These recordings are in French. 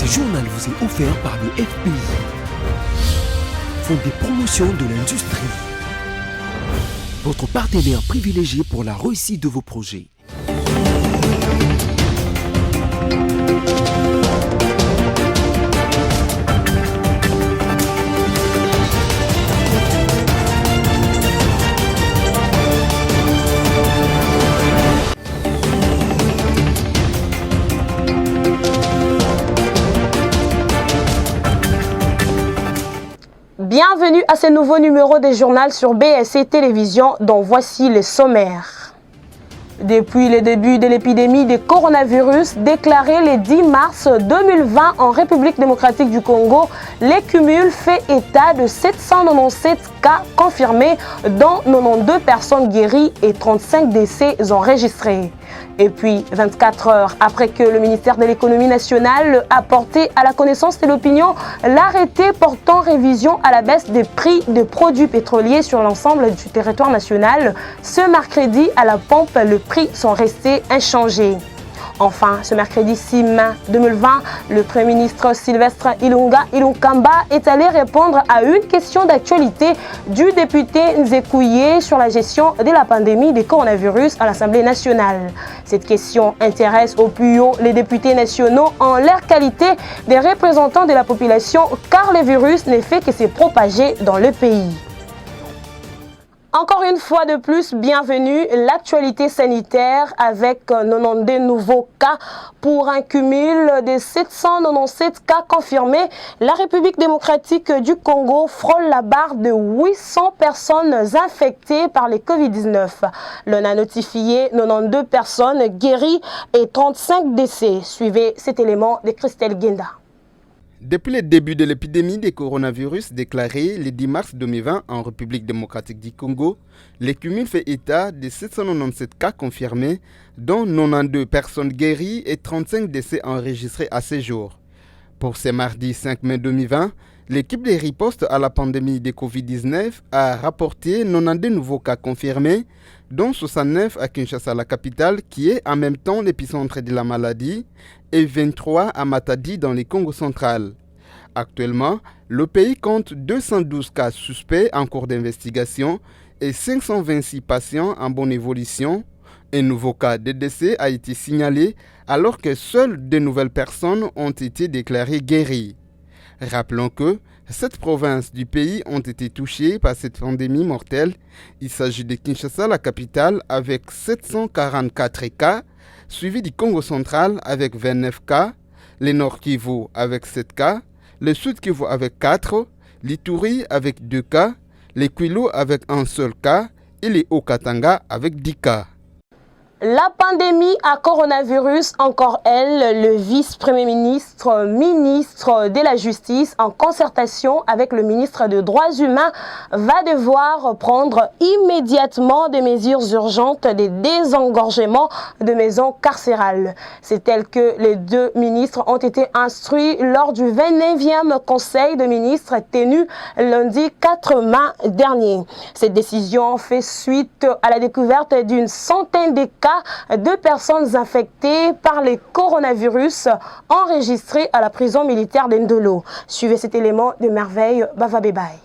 Ce journal vous est offert par le FPI, Fonds des promotions de l'industrie, votre partenaire privilégié pour la réussite de vos projets. Bienvenue à ce nouveau numéro des journaux sur BSC Télévision dont voici les sommaires. Depuis le début de l'épidémie de coronavirus déclarée le 10 mars 2020 en République démocratique du Congo, le cumul fait état de 797 cas confirmés, dont 92 personnes guéries et 35 décès enregistrés. Et puis, 24 heures après que le ministère de l'économie nationale a porté à la connaissance de l'opinion l'arrêté portant révision à la baisse des prix des produits pétroliers sur l'ensemble du territoire national, ce mercredi à la pompe, les prix sont restés inchangés. Enfin, ce mercredi 6 mai 2020, le Premier ministre Sylvestre Ilunkamba est allé répondre à une question d'actualité du député Nzekouye sur la gestion de la pandémie du coronavirus à l'Assemblée nationale. Cette question intéresse au plus haut les députés nationaux en leur qualité des représentants de la population car le virus ne fait que se propager dans le pays. Encore une fois de plus, bienvenue, l'actualité sanitaire avec 92 nouveaux cas pour un cumul de 797 cas confirmés. La République démocratique du Congo frôle la barre de 800 personnes infectées par le Covid-19. L'on a notifié 92 personnes guéries et 35 décès. Suivez cet élément de Christelle Guenda. Depuis le début de l'épidémie de coronavirus déclarée le 10 mars 2020 en République démocratique du Congo, le cumul fait état de 797 cas confirmés, dont 92 personnes guéries et 35 décès enregistrés à ce jour. Pour ce mardi 5 mai 2020, l'équipe de riposte à la pandémie de Covid-19 a rapporté 92 nouveaux cas confirmés, dont 69 à Kinshasa, la capitale, qui est en même temps l'épicentre de la maladie, et 23 à Matadi dans le Congo central. Actuellement, le pays compte 212 cas suspects en cours d'investigation et 526 patients en bonne évolution. Un nouveau cas de décès a été signalé alors que seules 2 nouvelles personnes ont été déclarées guéries. Rappelons que 7 provinces du pays ont été touchées par cette pandémie mortelle. Il s'agit de Kinshasa, la capitale, avec 744 cas, suivi du Congo central avec 29 cas, le Nord Kivu avec 7 cas, le Sud Kivu avec 4, l'Ituri avec 2 cas, le Kwilu avec un seul cas et le Haut-Katanga avec 10 cas. La pandémie à coronavirus, encore elle, le vice-premier ministre, ministre de la Justice, en concertation avec le ministre des Droits humains, va devoir prendre immédiatement des mesures urgentes de désengorgement de maisons carcérales. C'est tel que les 2 ministres ont été instruits lors du 29e Conseil des ministres tenu lundi 4 mai dernier. Cette décision fait suite à la découverte d'une centaine de cas de personnes infectées par le coronavirus enregistrées à la prison militaire d'Endolo. Suivez cet élément de Merveille Bavabébaye.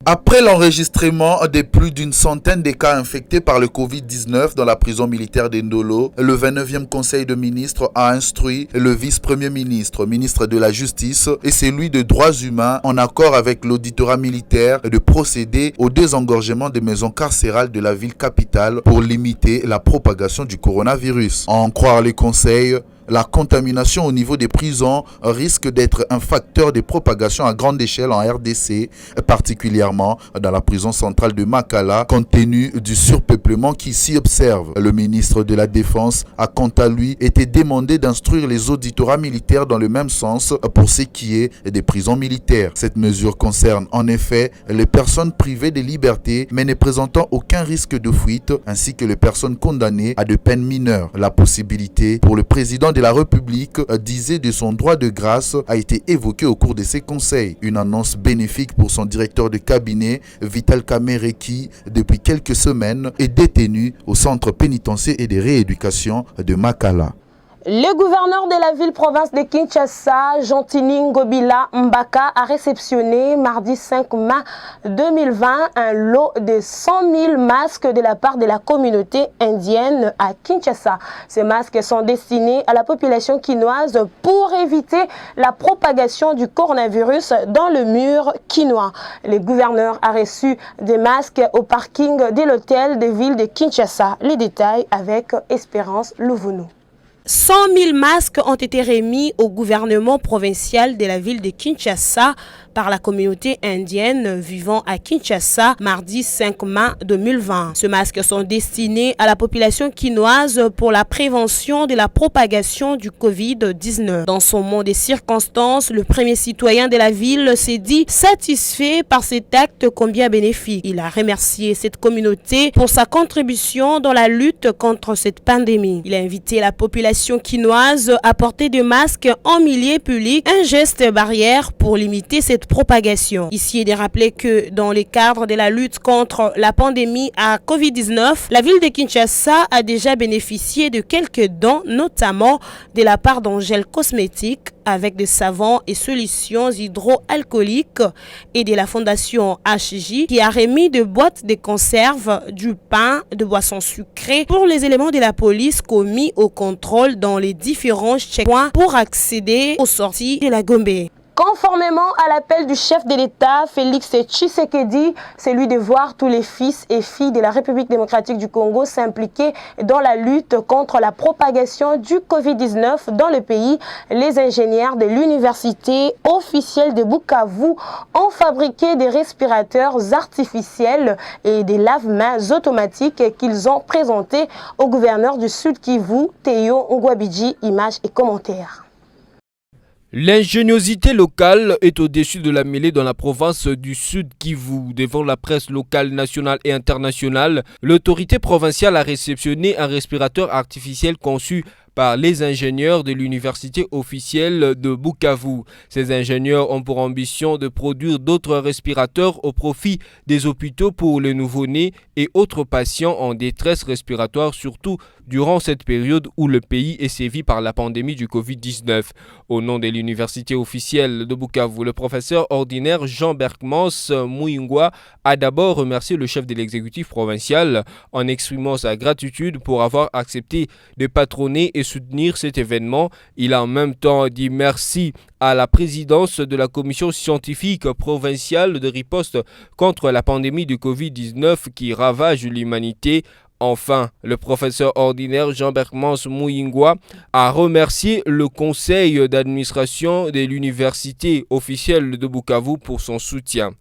Après l'enregistrement de plus d'une centaine de cas infectés par le Covid-19 dans la prison militaire d'Endolo, le 29e Conseil de ministres a instruit le vice-premier ministre, ministre de la Justice et celui des Droits humains en accord avec l'auditorat militaire de procéder au désengorgement des maisons carcérales de la ville capitale pour limiter la propagation du coronavirus. À en croire les conseils, la contamination au niveau des prisons risque d'être un facteur de propagation à grande échelle en RDC, particulièrement dans la prison centrale de Makala, compte tenu du surpeuplement qui s'y observe. Le ministre de la Défense a quant à lui été demandé d'instruire les auditorats militaires dans le même sens pour ce qui est des prisons militaires. Cette mesure concerne en effet les personnes privées de liberté mais ne présentant aucun risque de fuite, ainsi que les personnes condamnées à de peines mineures. La possibilité pour le président de la République disait de son droit de grâce a été évoquée au cours de ces conseils. Une annonce bénéfique pour son directeur de cabinet, Vital Kamerhe, qui, depuis quelques semaines, est détenu au centre pénitentiaire et de rééducation de Makala. Le gouverneur de la ville-province de Kinshasa, Jean-Tini Ngobila Mbaka, a réceptionné mardi 5 mai 2020 un lot de 100 000 masques de la part de la communauté indienne à Kinshasa. Ces masques sont destinés à la population quinoise pour éviter la propagation du coronavirus dans le mur quinois. Le gouverneur a reçu des masques au parking de l'hôtel de ville de Kinshasa. Les détails avec Espérance Louvonou. 100 000 masques ont été remis au gouvernement provincial de la ville de Kinshasa par la communauté indienne vivant à Kinshasa mardi 5 mai 2020. Ces masques sont destinés à la population quinoise pour la prévention de la propagation du Covid-19. Dans son monde des circonstances, le premier citoyen de la ville s'est dit satisfait par cet acte combien bénéfique. Il a remercié cette communauté pour sa contribution dans la lutte contre cette pandémie. Il a invité la population quinoise à porter des masques en milieu public, un geste barrière pour limiter cette propagation. Ici, il est rappelé que dans le cadre de la lutte contre la pandémie à Covid-19, la ville de Kinshasa a déjà bénéficié de quelques dons, notamment de la part d'Angèle Cosmétiques, avec des savons et solutions hydroalcooliques, et de la fondation HJ qui a remis des boîtes de conserve, du pain, de boissons sucrées pour les éléments de la police commis au contrôle dans les différents checkpoints pour accéder aux sorties de la Gombe. Conformément à l'appel du chef de l'État, Félix Tshisekedi, celui de voir tous les fils et filles de la République démocratique du Congo s'impliquer dans la lutte contre la propagation du Covid-19 dans le pays, les ingénieurs de l'université officielle de Bukavu ont fabriqué des respirateurs artificiels et des lave-mains automatiques qu'ils ont présentés au gouverneur du Sud Kivu, Théo Ngwabidji. Images et commentaires. L'ingéniosité locale est au-dessus de la mêlée dans la province du Sud Kivu. Devant la presse locale, nationale et internationale, l'autorité provinciale a réceptionné un respirateur artificiel conçu par les ingénieurs de l'université officielle de Bukavu. Ces ingénieurs ont pour ambition de produire d'autres respirateurs au profit des hôpitaux pour les nouveau-nés et autres patients en détresse respiratoire, surtout durant cette période où le pays est sévi par la pandémie du Covid-19. Au nom de l'université officielle de Bukavu, le professeur ordinaire Jean Berkmans Mouingwa a d'abord remercié le chef de l'exécutif provincial en exprimant sa gratitude pour avoir accepté de patronner et soutenir cet événement. Il a en même temps dit merci à la présidence de la commission scientifique provinciale de riposte contre la pandémie du Covid-19 qui ravage l'humanité. Enfin, le professeur ordinaire Jean Berkmans Mouingwa a remercié le conseil d'administration de l'université officielle de Bukavu pour son soutien.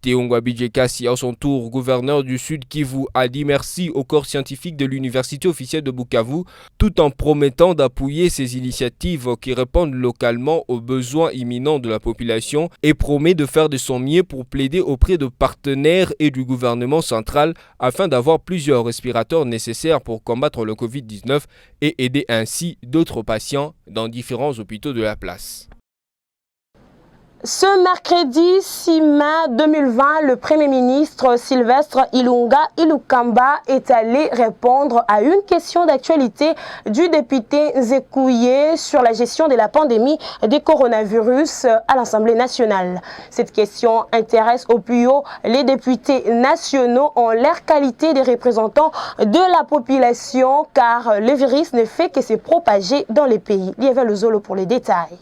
Théo Ngwabidji Kasi, à son tour gouverneur du Sud Kivu, a dit merci au corps scientifique de l'université officielle de Bukavu, tout en promettant d'appuyer ces initiatives qui répondent localement aux besoins imminents de la population et promet de faire de son mieux pour plaider auprès de partenaires et du gouvernement central afin d'avoir plusieurs respirateurs nécessaires pour combattre le Covid-19 et aider ainsi d'autres patients dans différents hôpitaux de la place. Ce mercredi 6 mai 2020, le Premier ministre Sylvestre Ilunga Ilukamba est allé répondre à une question d'actualité du député Nzekouye sur la gestion de la pandémie du coronavirus à l'Assemblée nationale. Cette question intéresse au plus haut les députés nationaux en leur qualité de représentants de la population car le virus ne fait que se propager dans les pays. Il y avait le Zolo pour les détails.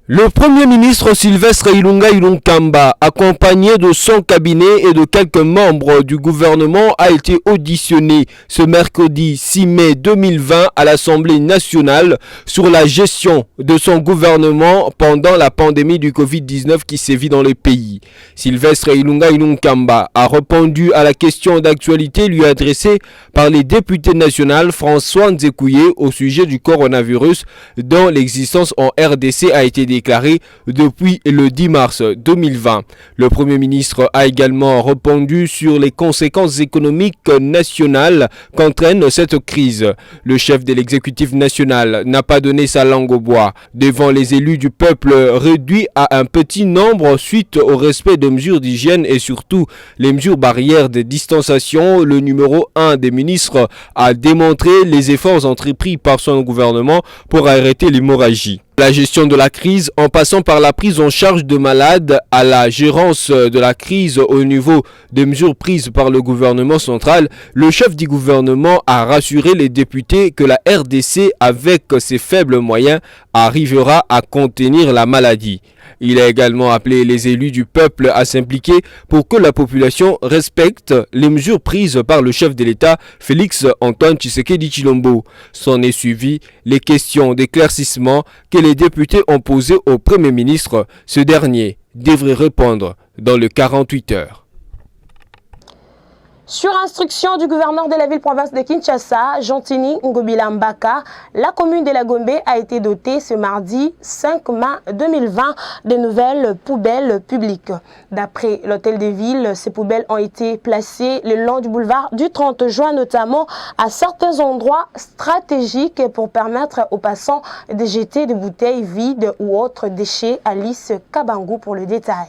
Le Premier ministre Sylvestre Ilunga Ilunkamba, accompagné de son cabinet et de quelques membres du gouvernement, a été auditionné ce mercredi 6 mai 2020 à l'Assemblée nationale sur la gestion de son gouvernement pendant la pandémie du Covid-19 qui sévit dans le pays. Sylvestre Ilunga Ilunkamba a répondu à la question d'actualité lui adressée par les députés nationaux François Nzekouye au sujet du coronavirus dont l'existence en RDC a été déclarée depuis le 10 mars 2020. Le Premier ministre a également répondu sur les conséquences économiques nationales qu'entraîne cette crise. Le chef de l'exécutif national n'a pas donné sa langue au bois. Devant les élus du peuple réduits à un petit nombre suite au respect des mesures d'hygiène et surtout les mesures barrières de distanciation, le numéro 1 des ministres a démontré les efforts entrepris par son gouvernement pour arrêter l'hémorragie. La gestion de la crise, en passant par la prise en charge de malades à la gérance de la crise au niveau des mesures prises par le gouvernement central, le chef du gouvernement a rassuré les députés que la RDC, avec ses faibles moyens, arrivera à contenir la maladie. Il a également appelé les élus du peuple à s'impliquer pour que la population respecte les mesures prises par le chef de l'État, Félix Antoine Tshisekedi Tshilombo. S'en est suivi les questions d'éclaircissement que les députés ont posées au Premier ministre. Ce dernier devrait répondre dans les 48 heures. Sur instruction du gouverneur de la ville-province de Kinshasa, Jean-Tini Ngobila Mbaka, la commune de la Gombe a été dotée ce mardi 5 mai 2020 de nouvelles poubelles publiques. D'après l'hôtel de ville, ces poubelles ont été placées le long du boulevard du 30 juin, notamment à certains endroits stratégiques pour permettre aux passants de jeter des bouteilles vides ou autres déchets. Alice Kabangou pour le détail.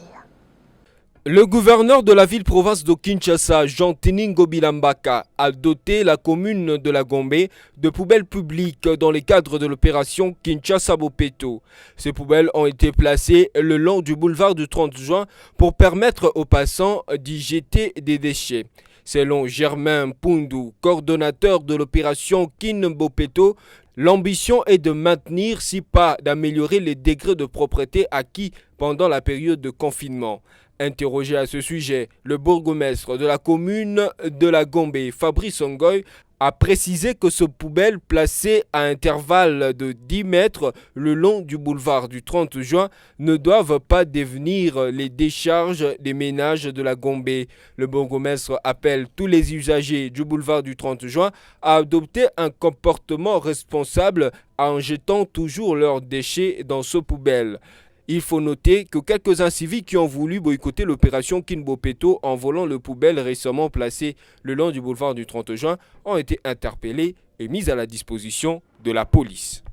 Le gouverneur de la ville-province de Kinshasa, Jean-Tini Ngobila Mbaka, a doté la commune de la Gombe de poubelles publiques dans le cadre de l'opération Kinshasa-Bopeto. Ces poubelles ont été placées le long du boulevard du 30 juin pour permettre aux passants d'y jeter des déchets. Selon Germain Poundou, coordonnateur de l'opération Kin-Bopeto, l'ambition est de maintenir, si pas d'améliorer les degrés de propreté acquis pendant la période de confinement. Interrogé à ce sujet, le bourgmestre de la commune de la Gombe, Fabrice Ongoy, a précisé que ces poubelles placées à intervalles de 10 mètres le long du boulevard du 30 juin ne doivent pas devenir les décharges des ménages de la Gombe. Le bourgmestre appelle tous les usagers du boulevard du 30 juin à adopter un comportement responsable en jetant toujours leurs déchets dans ces poubelles. Il faut noter que quelques inciviques qui ont voulu boycotter l'opération Kin-Bopeto en volant les poubelles récemment placées le long du boulevard du 30 juin ont été interpellés et mis à la disposition de la police.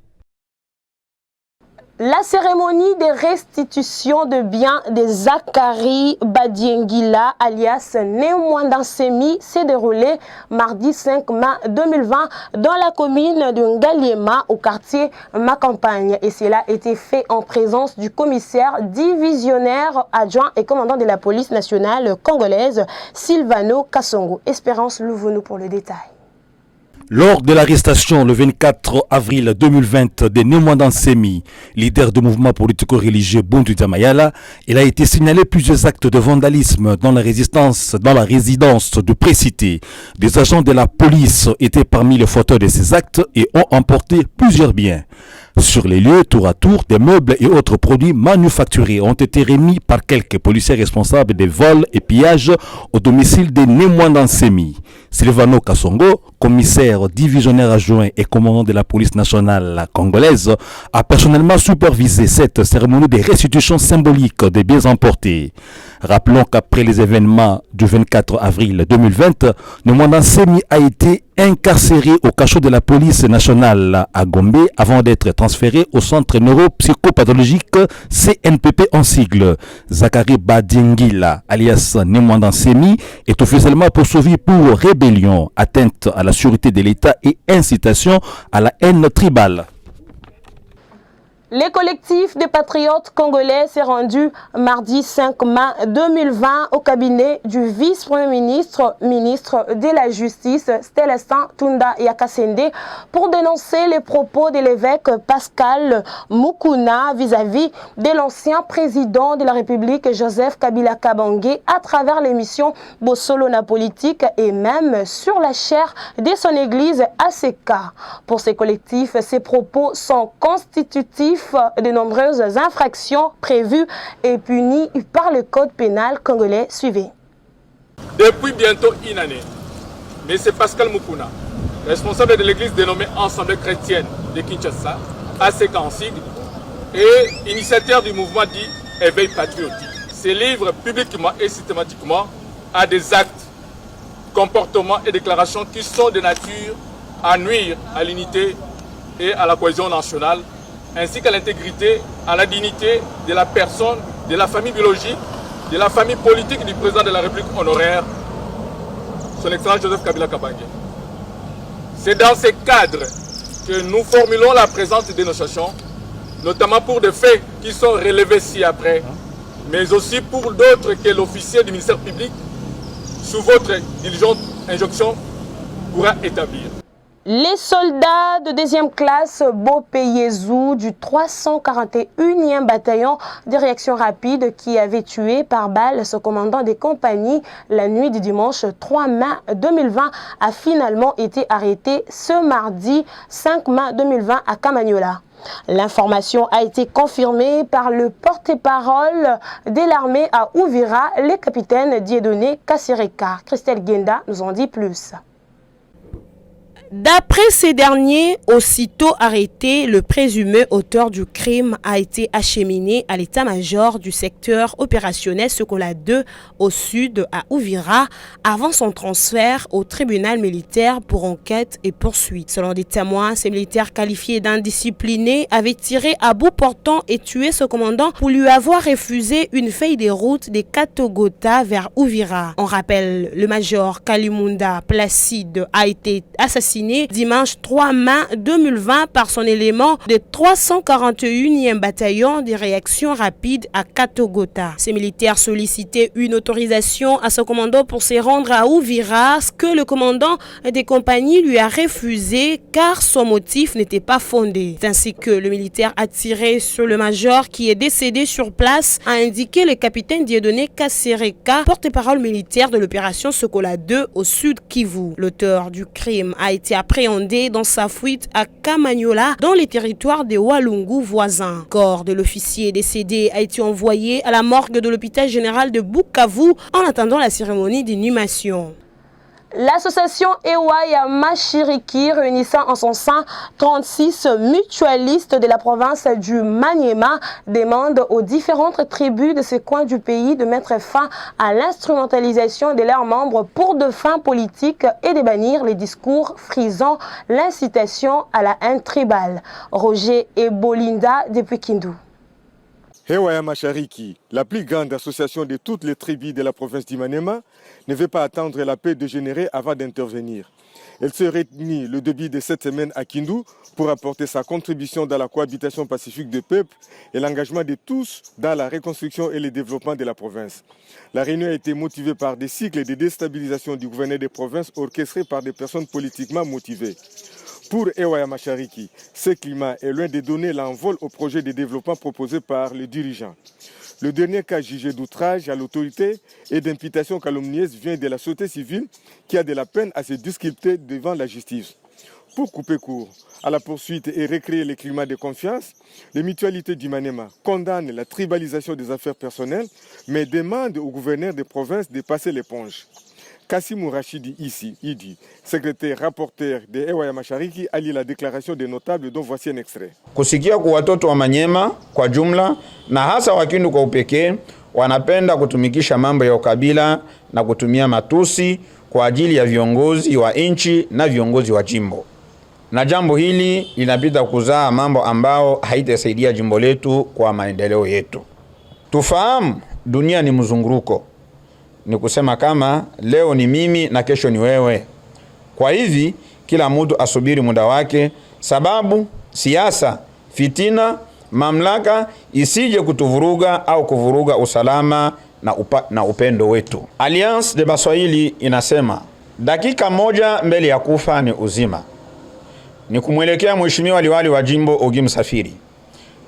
La cérémonie de restitution de biens de Zachary Badiengila, alias Némouandansemi, s'est déroulée mardi 5 mai 2020 dans la commune de Ngaliema, au quartier Macampagne. Et cela a été fait en présence du commissaire divisionnaire adjoint et commandant de la police nationale congolaise, Silvano Kassongo. Espérance Louvonou pour le détail. Lors de l'arrestation le 24 avril 2020 de Némouandansemi, leader du mouvement politico-religieux Buntu Tamayala, il a été signalé plusieurs actes de vandalisme dans la résidence de précité. Des agents de la police étaient parmi les fauteurs de ces actes et ont emporté plusieurs biens. Sur les lieux, tour à tour, des meubles et autres produits manufacturés ont été remis par quelques policiers responsables des vols et pillages au domicile de Némouandansemi. Silvano Kassongo, commissaire divisionnaire adjoint et commandant de la police nationale congolaise, a personnellement supervisé cette cérémonie de restitution symbolique des biens emportés. Rappelons qu'après les événements du 24 avril 2020, Némouandansemi a été incarcéré au cachot de la police nationale à Gombe avant d'être transféré au centre neuropsychopathologique CNPP en sigle. Zachary Badiengila, alias Némouandansemi, est officiellement poursuivi pour rébellion, atteinte à la sûreté de l'État et incitation à la haine tribale. Les collectifs des patriotes congolais s'est rendu mardi 5 mai 2020 au cabinet du vice-premier ministre, ministre de la Justice, Célestin Tunda Yakasende, pour dénoncer les propos de l'évêque Pascal Mukuna vis-à-vis de l'ancien président de la République, Joseph Kabila Kabange, à travers l'émission Bossolona Politique et même sur la chaire de son église ACK. Pour ces collectifs, ces propos sont constitutifs de nombreuses infractions prévues et punies par le code pénal congolais. Suivez. Depuis bientôt une année, M. Pascal Mukuna, responsable de l'église dénommée Assemblée chrétienne de Kinshasa, ACK en sigle, et initiateur du mouvement dit Éveil patriotique, se livre publiquement et systématiquement à des actes, comportements et déclarations qui sont de nature à nuire à l'unité et à la cohésion nationale, ainsi qu'à l'intégrité, à la dignité de la personne, de la famille biologique, de la famille politique du président de la République honoraire, son Excellence Joseph Kabila Kabange. C'est dans ce cadre que nous formulons la présente dénonciation, notamment pour des faits qui sont relevés ci-après, mais aussi pour d'autres que l'officier du ministère public, sous votre diligente injonction, pourra établir. Les soldats de deuxième classe Bopé-Yezou du 341e bataillon de réaction rapide qui avait tué par balle ce commandant des compagnies la nuit du dimanche 3 mai 2020 a finalement été arrêté ce mardi 5 mai 2020 à Kamanyola. L'information a été confirmée par le porte-parole de l'armée à Ouvira, le capitaine Dieudonné Kassireka. Christelle Genda nous en dit plus. D'après ces derniers, aussitôt arrêté, le présumé auteur du crime a été acheminé à l'état-major du secteur opérationnel Sokola 2 au sud à Ouvira avant son transfert au tribunal militaire pour enquête et poursuite. Selon des témoins, ces militaires qualifiés d'indisciplinés avaient tiré à bout portant et tué ce commandant pour lui avoir refusé une feuille de route des Katogota vers Ouvira. On rappelle, le major Kalimunda Placide a été assassiné dimanche 3 mai 2020 par son élément de 341e bataillon de réaction rapide à Katogota. Ces militaires sollicitaient une autorisation à ce commandant pour se rendre à Ouvira, ce que le commandant des compagnies lui a refusé car son motif n'était pas fondé. C'est ainsi que le militaire a tiré sur le major qui est décédé sur place, a indiqué le capitaine Dieudonné Kassireka, porte-parole militaire de l'opération Sokola 2 au sud Kivu. L'auteur du crime a été appréhendé dans sa fuite à Kamanyola, dans les territoires des Walungu voisins. Le corps de l'officier décédé a été envoyé à la morgue de l'hôpital général de Bukavu en attendant la cérémonie d'inhumation. L'association Ewaya Mashiriki, réunissant en son sein 36 mutualistes de la province du Maniema, demande aux différentes tribus de ce coin du pays de mettre fin à l'instrumentalisation de leurs membres pour de fins politiques et de bannir les discours frisant l'incitation à la haine tribale. Roger Ebolinda depuis Kindu. Ewaya Mashariki, la plus grande association de toutes les tribus de la province d'Imanema, ne veut pas attendre la paix dégénérer avant d'intervenir. Elle se réunit le début de cette semaine à Kindu pour apporter sa contribution dans la cohabitation pacifique des peuples et l'engagement de tous dans la reconstruction et le développement de la province. La réunion a été motivée par des cycles de déstabilisation du gouverneur des provinces orchestrés par des personnes politiquement motivées. Pour Ewaya Mashariki, ce climat est loin de donner l'envol au projet de développement proposé par les dirigeants. Le dernier cas jugé d'outrage à l'autorité et d'imputation calomnieuse vient de la société civile qui a de la peine à se disculper devant la justice. Pour couper court à la poursuite et recréer le climat de confiance, les mutualités du Manema condamnent la tribalisation des affaires personnelles, mais demandent au gouverneur des provinces de passer l'éponge. Kassimou Rachidi Idi, secrétaire rapporteur de Ewaya Mashariki, a lu la déclaration des notables dont voici un extrait. Kusikia kwa watoto wa Manyema kwa jumla na hasa wa Kindu kwa upekee wanapenda kutumikisha mambo ya ukabila na kutumia matusi kwa ajili ya viongozi wa nchi na viongozi wa jimbo. Na jambo hili linapita kuzaa mambo ambao haitasaidia jimbo letu kwa maendeleo yetu. Tufahamu dunia ni mzunguruko. Ni kusema kama leo ni mimi na kesho ni wewe. Kwa hivi kila mtu asubiri muda wake, sababu siasa, fitina, mamlaka isije kutuvuruga au kuvuruga usalama na upendo wetu. Alliance de Baswahili inasema dakika moja mbele ya kufa ni uzima. Ni kumwelekea mheshimiwa liwali wa jimbo Ogi Msafiri.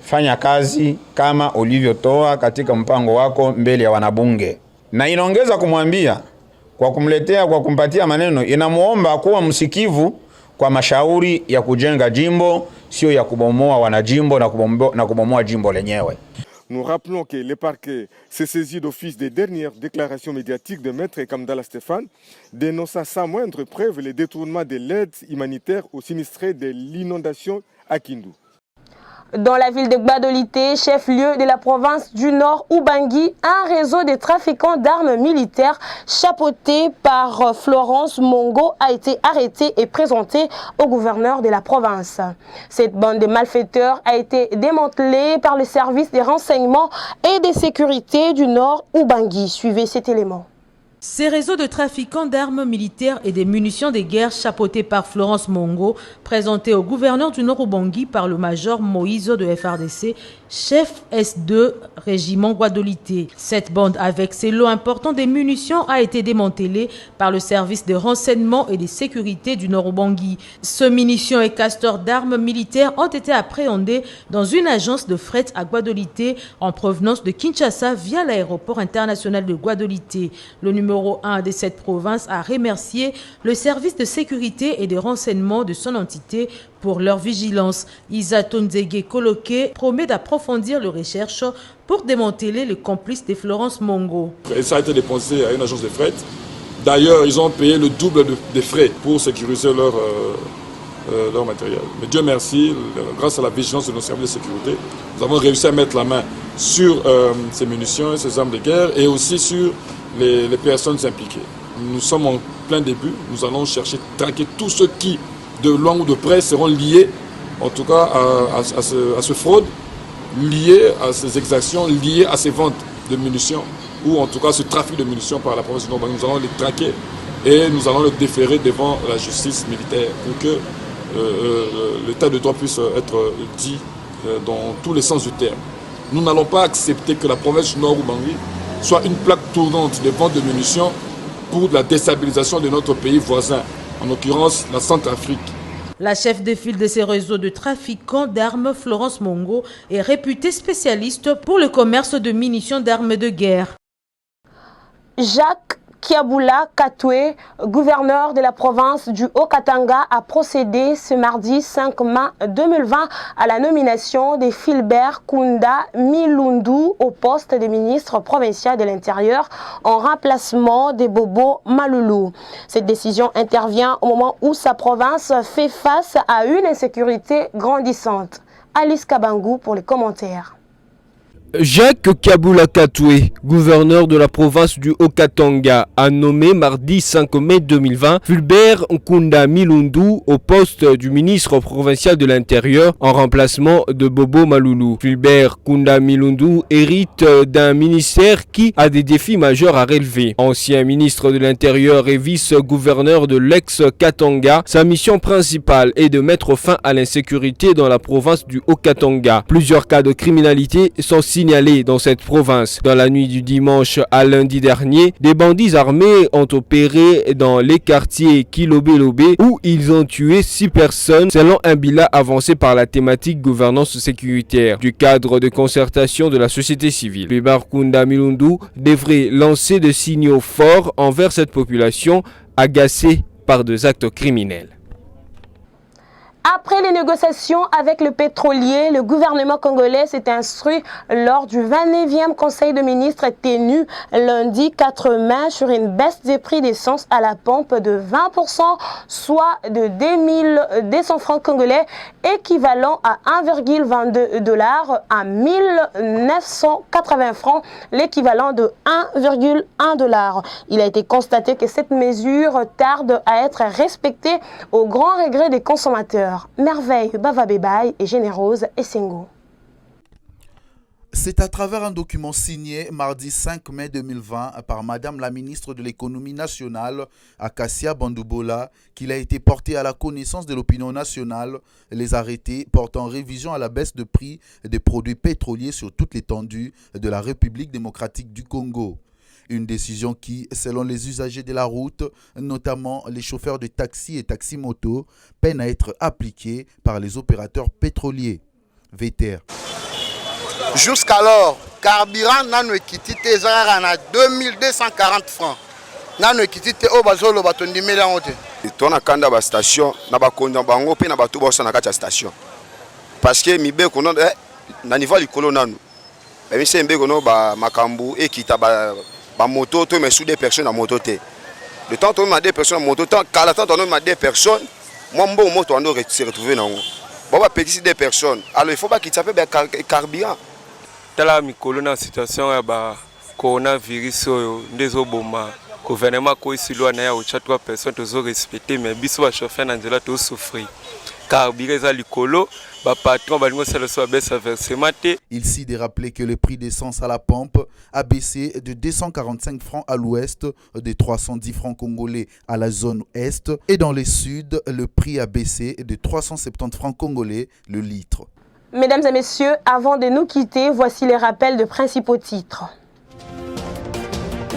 Fanya kazi kama ulivyotoa katika mpango wako mbele ya wanabunge. Na inaongeza kumwambia kwa kumpatia maneno, inamuomba kuwa msikivu kwa mashauri ya kujenga jimbo, sio ya kubomoa wanajimbo na kubomoa jimbo lenyewe. Nous rappelons que le parquet s'est saisi d'office des dernières déclarations médiatiques de Maître Kamdala Stéphane, dénonçant sans moindre preuve le détournement de l'aide humanitaire aux sinistrés de l'inondation à Kindu. Dans la ville de Gbadolité, chef-lieu de la province du Nord Ubangui, un réseau de trafiquants d'armes militaires chapeauté par Florence Mongo a été arrêté et présenté au gouverneur de la province. Cette bande de malfaiteurs a été démantelée par le service des renseignements et de sécurité du Nord Ubangui. Suivez cet élément. Ces réseaux de trafiquants d'armes militaires et des munitions de guerre chapeautés par Florence Mongo, présentés au gouverneur du Nord Ubangui par le major Moïse de FRDC, chef S2 régiment Gbadolité. Cette bande avec ses lots importants de munitions a été démantelée par le service de renseignement et de sécurité du Nord Ubangui. Ce munitions et castors d'armes militaires ont été appréhendés dans une agence de fret à Gbadolité en provenance de Kinshasa via l'aéroport international de Gbadolité. Le numéro 1 de cette province a remercié le service de sécurité et de renseignement de son entité pour leur vigilance. Isato Nzege Koloke promet d'approfondir les recherches pour démanteler les complices de Florence Mongo. Et ça a été dépensé à une agence de fret. D'ailleurs, ils ont payé le double des frais pour sécuriser leur matériel. Mais Dieu merci, grâce à la vigilance de nos services de sécurité, nous avons réussi à mettre la main sur ces munitions et ces armes de guerre et aussi sur les personnes impliquées. Nous sommes en plein début, nous allons chercher, traquer tous ceux qui, de loin ou de près, seront liés, en tout cas, à ce fraude, liés à ces exactions, liés à ces ventes de munitions, ou en tout cas ce trafic de munitions par la province du Nord. Nous allons les traquer et nous allons les déférer devant la justice militaire pour que l'état de droit puisse être dit dans tous les sens du terme. Nous n'allons pas accepter que la province du Nord Ubangui soit une plaque tournante de vente de munitions pour la déstabilisation de notre pays voisin, en l'occurrence la Centrafrique. La chef de file de ces réseaux de trafiquants d'armes, Florence Mongo, est réputée spécialiste pour le commerce de munitions d'armes de guerre. Jacques Kiabula Katwe, gouverneur de la province du Haut-Katanga, a procédé ce mardi 5 mai 2020 à la nomination de Philbert Kunda Milundu au poste de ministre provincial de l'Intérieur en remplacement de Bobo Maloulou. Cette décision intervient au moment où sa province fait face à une insécurité grandissante. Alice Kabangou pour les commentaires. Jacques Kiabula Katwe, gouverneur de la province du Haut-Katanga, a nommé mardi 5 mai 2020 Fulbert Nkunda Milundu au poste du ministre provincial de l'Intérieur en remplacement de Bobo Maloulou. Fulbert Nkunda Milundu hérite d'un ministère qui a des défis majeurs à relever. Ancien ministre de l'Intérieur et vice-gouverneur de l'ex-Katanga, sa mission principale est de mettre fin à l'insécurité dans la province du Haut-Katanga. Plusieurs cas de criminalité sont signalés dans cette province. Dans la nuit du dimanche à lundi dernier, des bandits armés ont opéré dans les quartiers Kilobé-Lobé où ils ont tué 6 personnes selon un bilan avancé par la thématique gouvernance sécuritaire du cadre de concertation de la société civile. Fulbert Nkunda Milundu devrait lancer des signaux forts envers cette population agacée par des actes criminels. Après les négociations avec le pétrolier, le gouvernement congolais s'est instruit lors du 29e Conseil de ministres tenu lundi 4 mai sur une baisse des prix d'essence à la pompe de 20%, soit de 2200 francs congolais, équivalent à 1,22 $ à 1980 francs, l'équivalent de 1,1 $. Il a été constaté que cette mesure tarde à être respectée au grand regret des consommateurs. Merveille Bavabébaï et Générose Essengo. C'est à travers un document signé mardi 5 mai 2020 par Madame la ministre de l'économie nationale, Akassia Bandoubola, qu'il a été porté à la connaissance de l'opinion nationale les arrêtés portant révision à la baisse de prix des produits pétroliers sur toute l'étendue de la République démocratique du Congo. Une décision qui, selon les usagers de la route, notamment les chauffeurs de taxi et taxi-moto, peine à être appliquée par les opérateurs pétroliers. VTR. Jusqu'alors, carburant n'a quitté à 2240 francs. N'a quitté au bazolo batondi melangote. Tona kanda ba station na ba konda bango pe na ba tuba na kati station. Parce que mibe kono na niveau likolo nanu. Ba mi sembe kono ba makambu e kita ba moto, mais sous des personnes à moto. Le temps on a des personnes à moto, quand la temps on a des personnes, moi bon moto on doit se retrouver dans. Bon, va pétisser des personnes. Alors il faut pas qu'il s'appelle carburant. Dans la situation de coronavirus, le gouvernement a ici a 3 personnes qui ont respecté, mais les chauffeurs ont souffert. Carburant est le patron Il s'y de rappeler que le prix d'essence à la pompe a baissé de 245 francs à l'ouest, de 310 francs congolais à la zone est, et dans le sud, le prix a baissé de 370 francs congolais le litre. Mesdames et messieurs, avant de nous quitter, voici les rappels de principaux titres.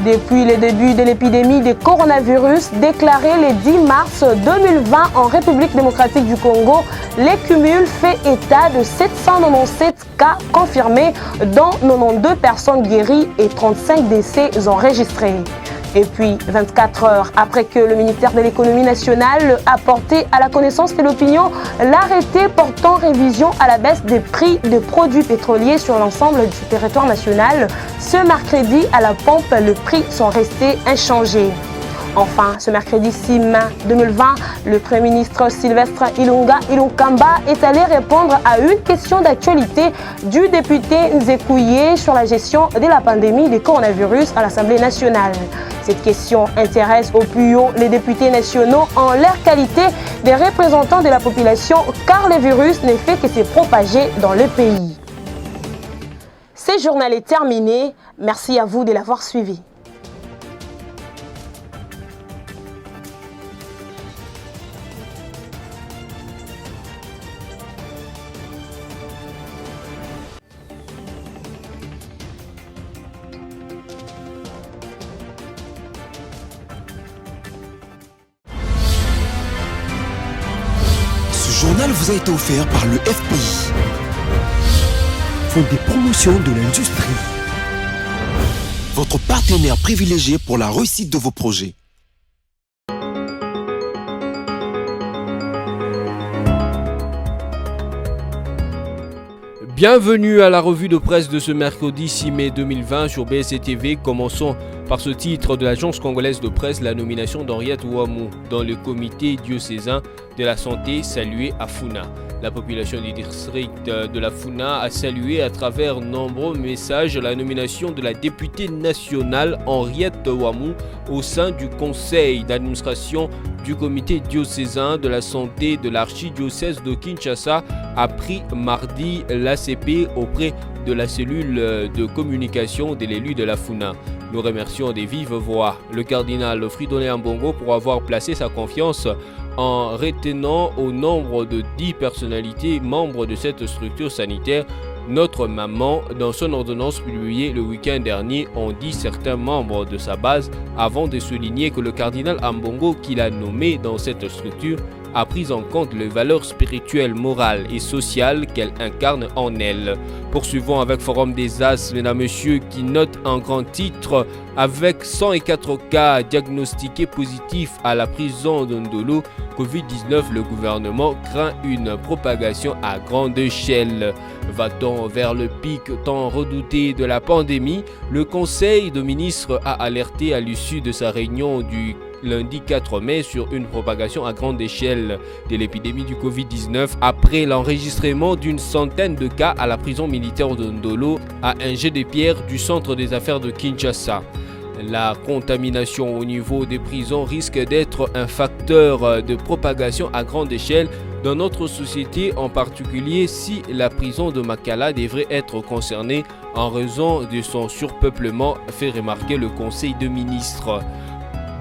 Depuis le début de l'épidémie de coronavirus déclarée le 10 mars 2020 en République démocratique du Congo, les cumuls fait état de 797 cas confirmés, dont 92 personnes guéries et 35 décès enregistrés. Et puis, 24 heures après que le ministère de l'économie nationale a porté à la connaissance de l'opinion l'arrêté portant révision à la baisse des prix de produits pétroliers sur l'ensemble du territoire national, ce mercredi à la pompe, les prix sont restés inchangés. Enfin, ce mercredi 6 mai 2020, le Premier ministre Sylvestre Ilunkamba est allé répondre à une question d'actualité du député Nzekouye sur la gestion de la pandémie du coronavirus à l'Assemblée nationale. Cette question intéresse au plus haut les députés nationaux en leur qualité des représentants de la population, car le virus ne fait que se propager dans le pays. Ce journal est terminé. Merci à vous de l'avoir suivi. Ce journal vous a été offert par le FPI, Fonds des promotions de l'industrie, votre partenaire privilégié pour la réussite de vos projets. Bienvenue à la revue de presse de ce mercredi 6 mai 2020 sur BSC TV. Commençons par ce titre de l'agence congolaise de presse, la nomination d'Henriette Ouamou dans le comité diocésain de la santé salué à Funa. La population du district de la Funa a salué à travers nombreux messages la nomination de la députée nationale Henriette Ouamou au sein du conseil d'administration du comité diocésain de la santé de l'archidiocèse de Kinshasa, a pris mardi l'ACP auprès de la cellule de communication de l'élu de la Funa. Nous remercions des vives voix le cardinal Fridolin Ambongo pour avoir placé sa confiance en retenant au nombre de 10 personnalités membres de cette structure sanitaire. Notre maman, dans son ordonnance publiée le week-end dernier, ont dit certains membres de sa base, avant de souligner que le cardinal Ambongo, qu'il a nommé dans cette structure, a pris en compte les valeurs spirituelles, morales et sociales qu'elle incarne en elle. Poursuivons avec Forum des As, mesdames, messieurs, qui note un grand titre avec 104 cas diagnostiqués positifs à la prison de Ndolo. Covid-19, le gouvernement craint une propagation à grande échelle. Va-t-on vers le pic tant redouté de la pandémie? Le Conseil de ministres a alerté à l'issue de sa réunion du lundi 4 mai sur une propagation à grande échelle de l'épidémie du Covid-19 après l'enregistrement d'une centaine de cas à la prison militaire de Ndolo à un jet de pierre du centre des affaires de Kinshasa. La contamination au niveau des prisons risque d'être un facteur de propagation à grande échelle dans notre société, en particulier si la prison de Makala devrait être concernée en raison de son surpeuplement, fait remarquer le Conseil de ministres.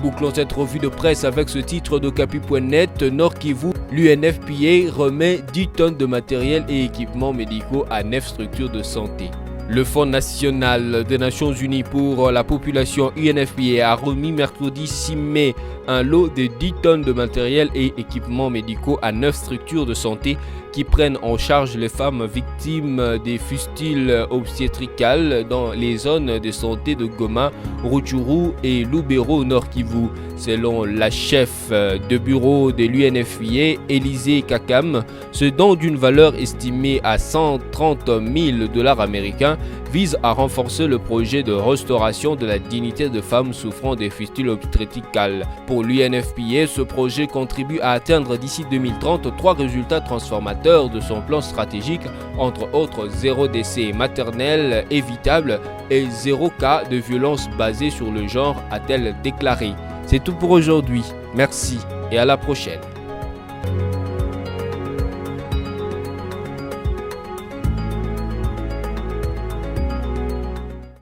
Bouclons cette revue de presse avec ce titre de Capi.net. Nord Kivu, l'UNFPA remet 10 tonnes de matériel et équipements médicaux à 9 structures de santé. Le Fonds national des Nations Unies pour la population UNFPA a remis mercredi 6 mai un lot de 10 tonnes de matériel et équipements médicaux à 9 structures de santé qui prennent en charge les femmes victimes des fustiles obstétricales dans les zones de santé de Goma, Rutshuru et Lubero Nord Kivu. Selon la chef de bureau de l'UNFPA, Élisée Kakam, ce don d'une valeur estimée à $130 000 américains vise à renforcer le projet de restauration de la dignité de femmes souffrant des fistules obstétricales. Pour l'UNFPA, ce projet contribue à atteindre d'ici 2030 3 résultats transformateurs de son plan stratégique, entre autres 0 décès maternel évitable et 0 cas de violence basée sur le genre, a-t-elle déclaré. C'est tout pour aujourd'hui. Merci et à la prochaine.